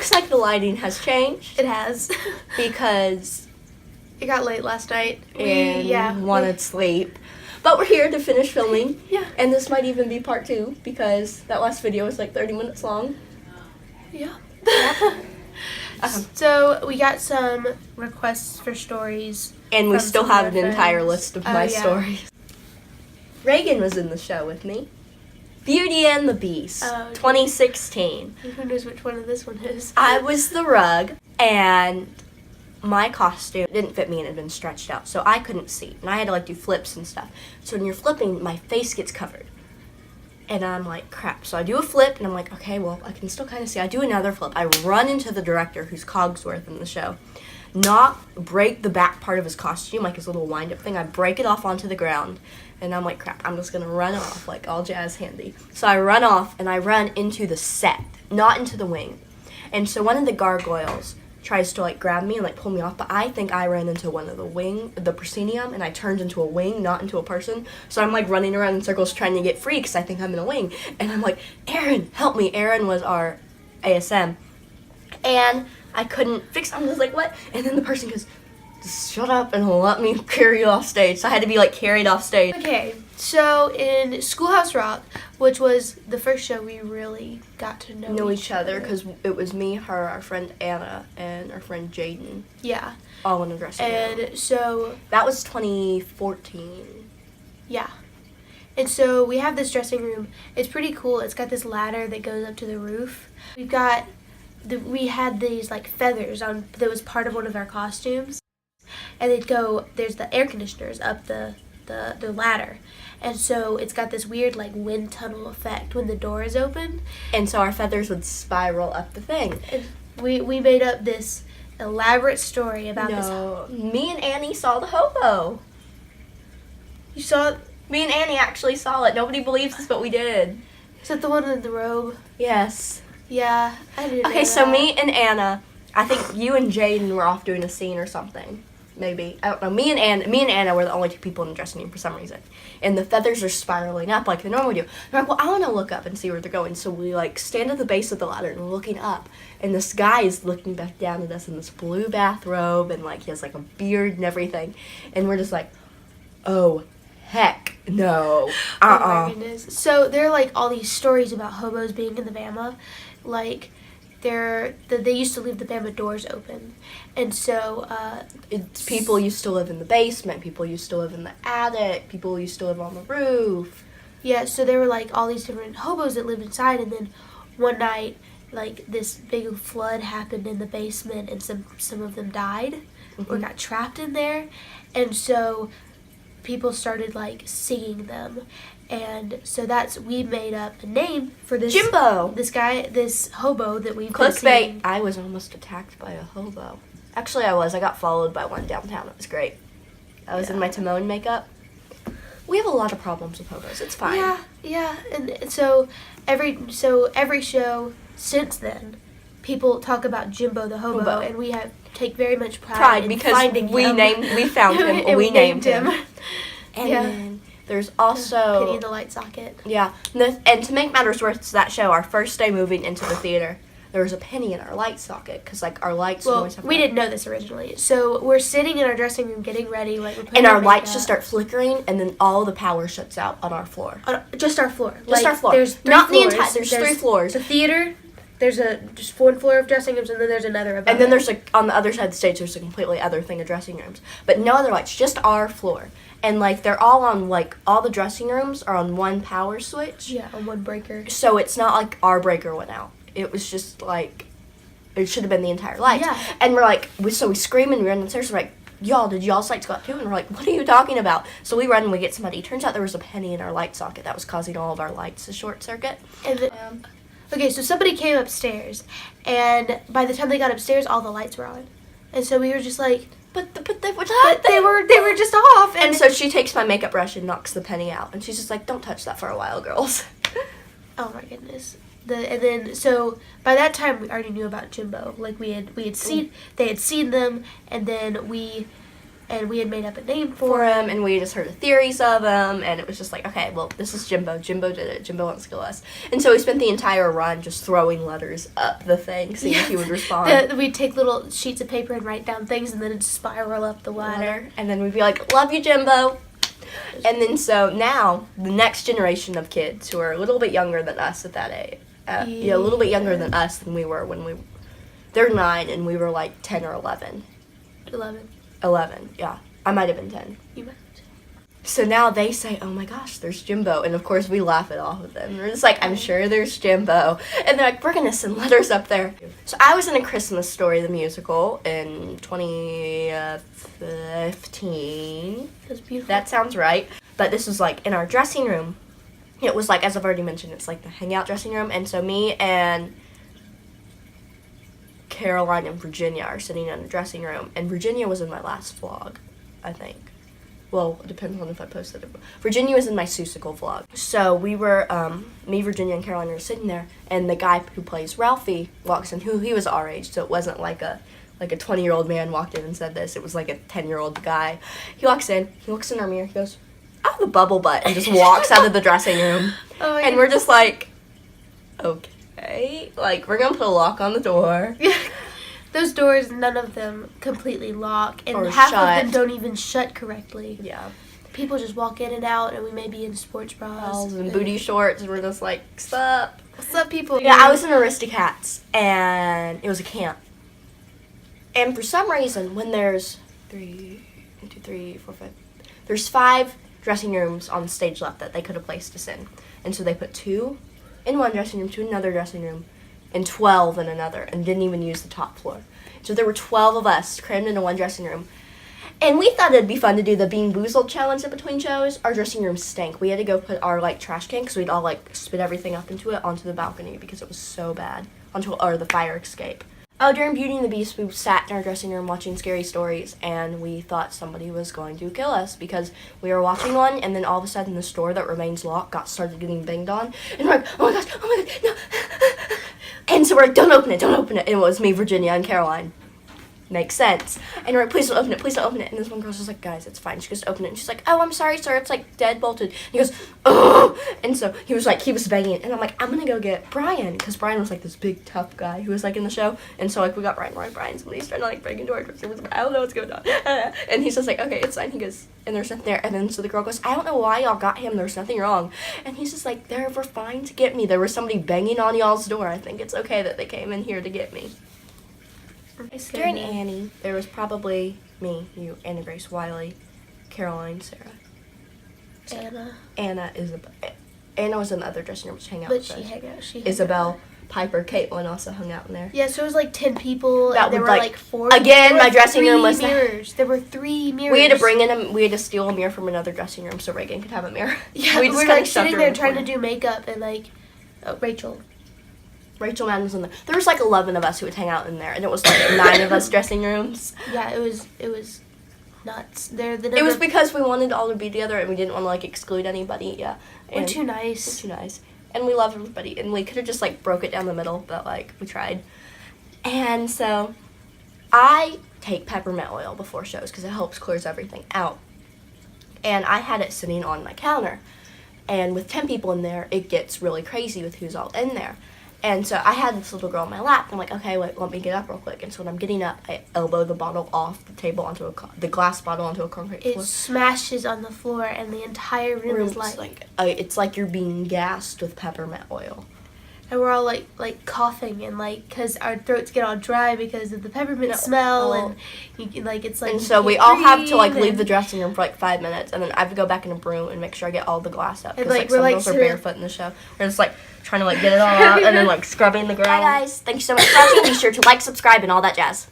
looks like the lighting has changed. It has. Because it got late last night. And wanted sleep. But we're here to finish filming. Yeah. And this might even be part 2 because that last video was like 30 minutes long. Yeah. So we got some requests for stories. And we still have an entire list of my stories. Reagan was in the show with me. Beauty and the Beast, 2016. Who knows which one of this one is? I was the rug, and my costume didn't fit me and it had been stretched out, so I couldn't see. And I had to do flips and stuff. So when you're flipping, my face gets covered. And I'm like, crap. So I do a flip, and I'm like, okay, well, I can still kind of see. I do another flip. I run into the director, who's Cogsworth in the show, break the back part of his costume, his little wind-up thing. I break it off onto the ground, and I'm like, crap, I'm just going to run off, all jazz handy. So I run off, and I run into the set, not into the wing. And so one of the gargoyles tries to, grab me and, pull me off, but I think I ran into one of the proscenium, and I turned into a wing, not into a person. So I'm, running around in circles trying to get free because I think I'm in a wing. And I'm like, Aaron, help me. Aaron was our ASM. And I couldn't fix it. I'm just like, what? And then the person goes, just shut up and let me carry you off stage. So I had to be, carried off stage. Okay, so in Schoolhouse Rock, which was the first show we really got to know each other, because it was me, her, our friend Anna, and our friend Jaden. Yeah. All in a dressing room. And so... That was 2014. Yeah. And so we have this dressing room. It's pretty cool. It's got this ladder that goes up to the roof. We had these feathers on that was part of one of our costumes, and there's the air conditioners up the ladder, and so it's got this weird wind tunnel effect when the door is open, and so our feathers would spiral up the thing. And we made up this elaborate story about this. Me and Annie saw the hobo. You saw it? Me and Annie actually saw it. Nobody believes us, but we did. Is that the one in the robe? Yes. Yeah, I didn't know Okay, so that. me and Anna, I think you and Jaden were off doing a scene or something. Maybe. I don't know. Me and Anna were the only two people in the dressing room for some reason. And the feathers are spiraling up like they normally do. And we're like, well, I want to look up and see where they're going. So we stand at the base of the ladder and we're looking up. And this guy is looking back down at us in this blue bathrobe, and he has a beard and everything. And we're just like, oh, heck no. Oh my goodness. So there are all these stories about hobos being in the Bama. They used to leave the Bama doors open, and so people used to live in the basement, people used to live in the attic, people used to live on the roof. Yeah, so there were all these different hobos that lived inside, and then one night this big flood happened in the basement, and some of them died or got trapped in there, and so people started singing them. And so we made up a name for this Jimbo. This hobo that we've been seeing. I was almost attacked by a hobo. Actually, I got followed by one downtown. It was great. I was in my Timon makeup. We have a lot of problems with hobos. It's fine. Yeah. And so every show since then, people talk about Jimbo the hobo. And we take very much pride in because finding him. We found him. and we named him. And then there's also... Penny in the light socket. Yeah. And to make matters worse, that show, our first day moving into the theater, there was a penny in our light socket because our lights always have... we didn't know this originally. So we're sitting in our dressing room getting ready. We're and our lights just start flickering, and then all the power shuts out on our floor. Just our floor. Just our floor. There's three Not floors. The entire... There's 3 floors. The theater... There's just one floor of dressing rooms, and then there's another above. And then there's on the other side of the stage, there's a completely other thing of dressing rooms. But no other lights, just our floor. And they're all on all the dressing rooms are on one power switch. Yeah, on one breaker. So it's not our breaker went out. It was just it should have been the entire light. Yeah. And we scream and we run downstairs. We're like, y'all, did y'all's lights go out too? And we're like, what are you talking about? So we run and we get somebody. Turns out there was a penny in our light socket that was causing all of our lights to short circuit. And okay, so somebody came upstairs, and by the time they got upstairs, all the lights were on. And so we were just like, but they were just off. And so she takes my makeup brush and knocks the penny out. And she's just like, don't touch that for a while, girls. Oh my goodness. And then so by that time we already knew about Jimbo. They had seen them, and then we and we had made up a name for him, and we just heard the theories of him, and it was just like, okay, well, this is Jimbo. Jimbo did it. Jimbo wants to kill us. And so we spent the entire run just throwing letters up the thing, seeing if he would respond. We'd take little sheets of paper and write down things, and then it'd spiral up the ladder. And then we'd be like, love you, Jimbo. And then so now, the next generation of kids who are a little bit younger than us at that age, a little bit younger than us than we were when they're 9 and we were like 10 or 11. 11, yeah. I might have been 10. You might. So now they say, oh my gosh, there's Jimbo. And of course we laugh it off of them. We're just like, I'm sure there's Jimbo. And they're like, we're going to send letters up there. So I was in A Christmas Story, the musical, in 2015. That's beautiful. That sounds right. But this was like in our dressing room. It was like, as I've already mentioned, it's like the hangout dressing room. And so me and Caroline and Virginia are sitting in the dressing room. And Virginia was in my last vlog, I think. Well, it depends on if I posted it. Virginia was in my Seussical vlog. So we were, me, Virginia, and Caroline were sitting there, and the guy who plays Ralphie walks in, he was our age, so it wasn't like a 20-year-old man walked in and said this. It was like a 10-year-old guy. He walks in our mirror, he goes, I have a bubble butt, and just walks out of the dressing room. Oh, and we're just like, okay, like, we're gonna put a lock on the door. Those doors, none of them completely lock, and Or half shut. of them don't even shut correctly. Yeah. People just walk in and out, and we may be in sports bras. And booty shorts, and we're just like, sup? What's up, people? Yeah, I was in Aristocats, and it was a camp. And for some reason, when there's there's 5 dressing rooms on the stage left that they could have placed us in. And so they put 2 in one dressing room, 2 in another dressing room, and 12 in another, and didn't even use the top floor. So there were 12 of us crammed into one dressing room. And we thought it'd be fun to do the Bean Boozled challenge in between shows. Our dressing room stank. We had to go put our, like, trash can, because we'd all, like, spit everything up into it onto the balcony because it was so bad. Or the fire escape. Oh, during Beauty and the Beast, we sat in our dressing room watching Scary Stories, and we thought somebody was going to kill us because we were watching one, and then all of a sudden the store that remains locked started getting banged on, and we're like, oh my gosh, no. And so we're like, don't open it. And it was me, Virginia, and Caroline. Makes sense. And we're like, please don't open it. And this one girl's just like, guys, it's fine. She goes to open it, and she's like, oh, I'm sorry, sir, it's like dead bolted. And he goes, oh. And so he was banging it, and I'm like, I'm gonna go get Brian, because Brian was like this big tough guy who was like in the show. And so like we got Brian, somebody's trying to like break into our dressing room. I don't know what's going on. And he's just like, okay, it's fine. He goes, and there's nothing there. And then so the girl goes, I don't know why y'all got him. There's nothing wrong. And he's just like, they were fine to get me. There was somebody banging on y'all's door. I think it's okay that they came in here to get me. During Annie, there was probably me, you, Anna Grace, Wiley, Caroline, Sarah. Anna was in the other dressing room to hang out with us. Isabel, Piper, Caitlin also hung out in there. Yeah, so it was like 10 people, that and there were like 4. Again, my dressing room was mirrors. There were 3 mirrors. We had to steal a mirror from another dressing room so Reagan could have a mirror. Yeah, we were like sitting there trying to do makeup, and like, Rachel Madden was in there. There was like 11 of us who would hang out in there, and it was like 9 of us dressing rooms. Yeah, it was nuts. It was because we wanted all to be together, and we didn't want to like exclude anybody. Yeah, we're too nice. And we love everybody, and we could have just like broke it down the middle, but like we tried. And so I take peppermint oil before shows because it helps clears everything out. And I had it sitting on my counter, and with 10 people in there, it gets really crazy with who's all in there. And so I had this little girl on my lap. I'm like, okay, wait, let me get up real quick. And so when I'm getting up, I elbow the bottle off the table onto the glass bottle onto a concrete floor. It smashes on the floor, and the entire room is like it's like you're being gassed with peppermint oil. And we're all like coughing, and like because our throats get all dry because of the peppermint smell, and it's like. And so we all have to like leave the dressing room for like 5 minutes, and then I have to go back in a broom and make sure I get all the glass up. Because like some girls are barefoot in the show. We're just like trying to like get it all out, and then like scrubbing the ground. Hi guys, thank you so much for watching. Be sure to like, subscribe, and all that jazz.